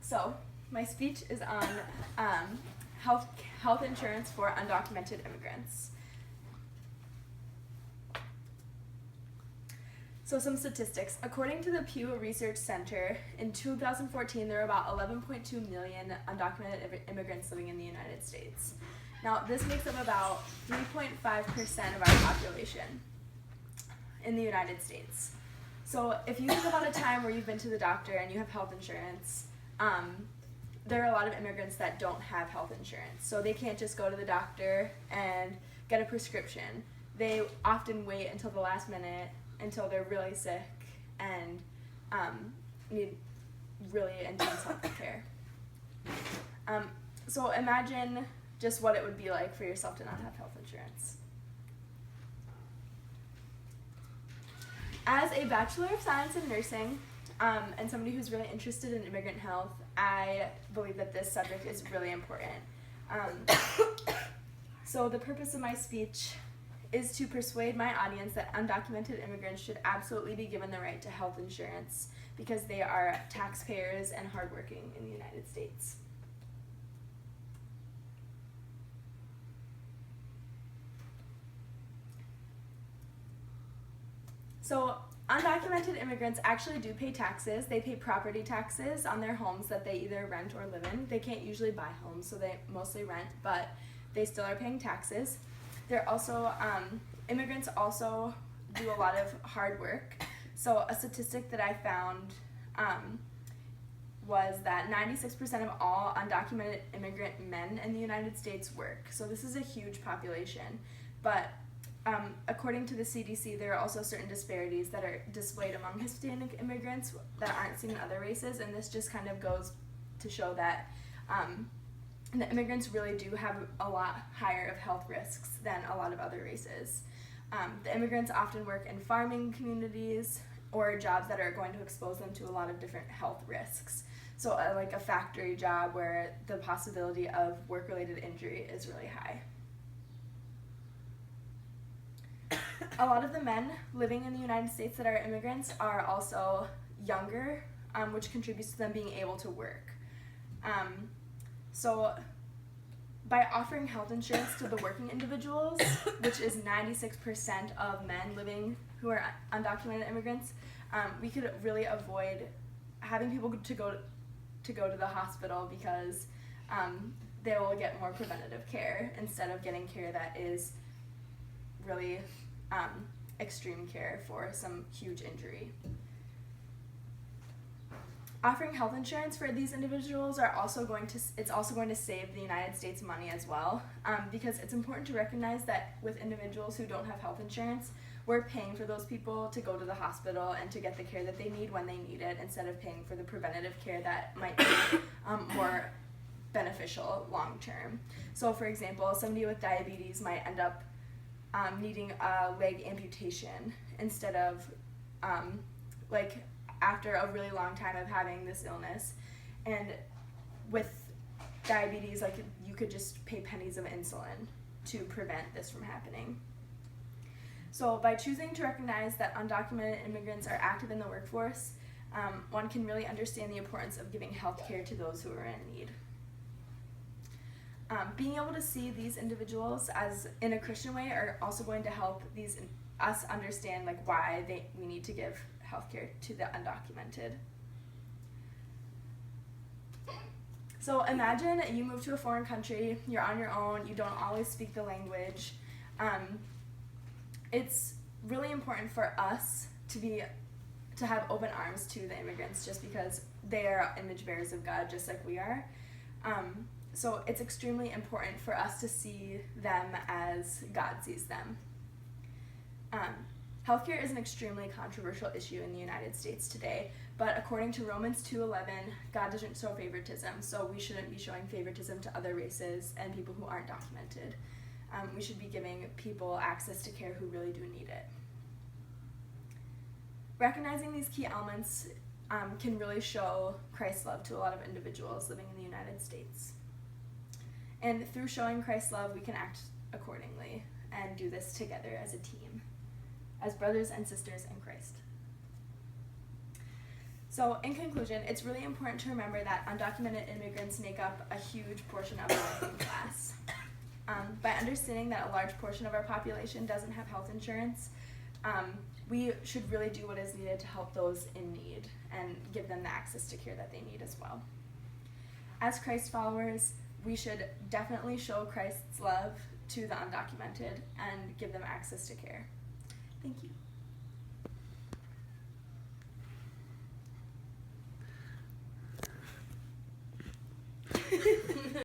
So, my speech is on health insurance for undocumented immigrants. So some statistics. According to the Pew Research Center, in 2014 there were about 11.2 million undocumented immigrants living in the United States. Now, this makes up about 3.5% of our population in the United States. So if you think about a time where you've been to the doctor and you have health insurance, there are a lot of immigrants that don't have health insurance. So they can't just go to the doctor and get a prescription. They often wait until the last minute, until they're really sick and need really intense health care. So imagine just what it would be like for yourself to not have health insurance. As a Bachelor of Science in Nursing, and somebody who's really interested in immigrant health, I believe that this subject is really important. So the purpose of my speech is to persuade my audience that undocumented immigrants should absolutely be given the right to health insurance because they are taxpayers and hardworking in the United States. So undocumented immigrants actually do pay taxes. They pay property taxes on their homes that they either rent or live in. They can't usually buy homes, so they mostly rent, but they still are paying taxes. They're also, immigrants also do a lot of hard work. So a statistic that I found was that 96% of all undocumented immigrant men in the United States work. So this is a huge population. But according to the CDC, there are also certain disparities that are displayed among Hispanic immigrants that aren't seen in other races, and this just kind of goes to show that the immigrants really do have a lot higher of health risks than a lot of other races. The immigrants often work in farming communities or jobs that are going to expose them to a lot of different health risks. So like a factory job where the possibility of work-related injury is really high. A lot of the men living in the United States that are immigrants are also younger, which contributes to them being able to work. So by offering health insurance to the working individuals, which is 96% of men living who are undocumented immigrants, we could really avoid having people to go to the hospital because they will get more preventative care instead of getting care that is really extreme care for some huge injury. Offering health insurance for these individuals it's also going to save the United States money as well, because it's important to recognize that with individuals who don't have health insurance, we're paying for those people to go to the hospital and to get the care that they need when they need it, instead of paying for the preventative care that might be more beneficial long term. So for example, somebody with diabetes might end up needing a leg amputation instead of after a really long time of having this illness. And with diabetes, you could just pay pennies of insulin to prevent this from happening. So by choosing to recognize that undocumented immigrants are active in the workforce, one can really understand the importance of giving health care to those who are in need. Being able to see these individuals as in a Christian way are also going to help us understand why we need to give healthcare to the undocumented. So imagine you move to a foreign country, you're on your own, you don't always speak the language. It's really important for us to have open arms to the immigrants just because they are image bearers of God just like we are. So it's extremely important for us to see them as God sees them. Healthcare is an extremely controversial issue in the United States today, but according to Romans 2:11, God doesn't show favoritism, so we shouldn't be showing favoritism to other races and people who aren't documented. We should be giving people access to care who really do need it. Recognizing these key elements can really show Christ's love to a lot of individuals living in the United States. And through showing Christ's love, we can act accordingly and do this together as a team, as brothers and sisters in Christ. So, in conclusion, it's really important to remember that undocumented immigrants make up a huge portion of the working class. By understanding that a large portion of our population doesn't have health insurance, we should really do what is needed to help those in need and give them the access to care that they need as well. As Christ followers, we should definitely show Christ's love to the undocumented and give them access to care. Thank you.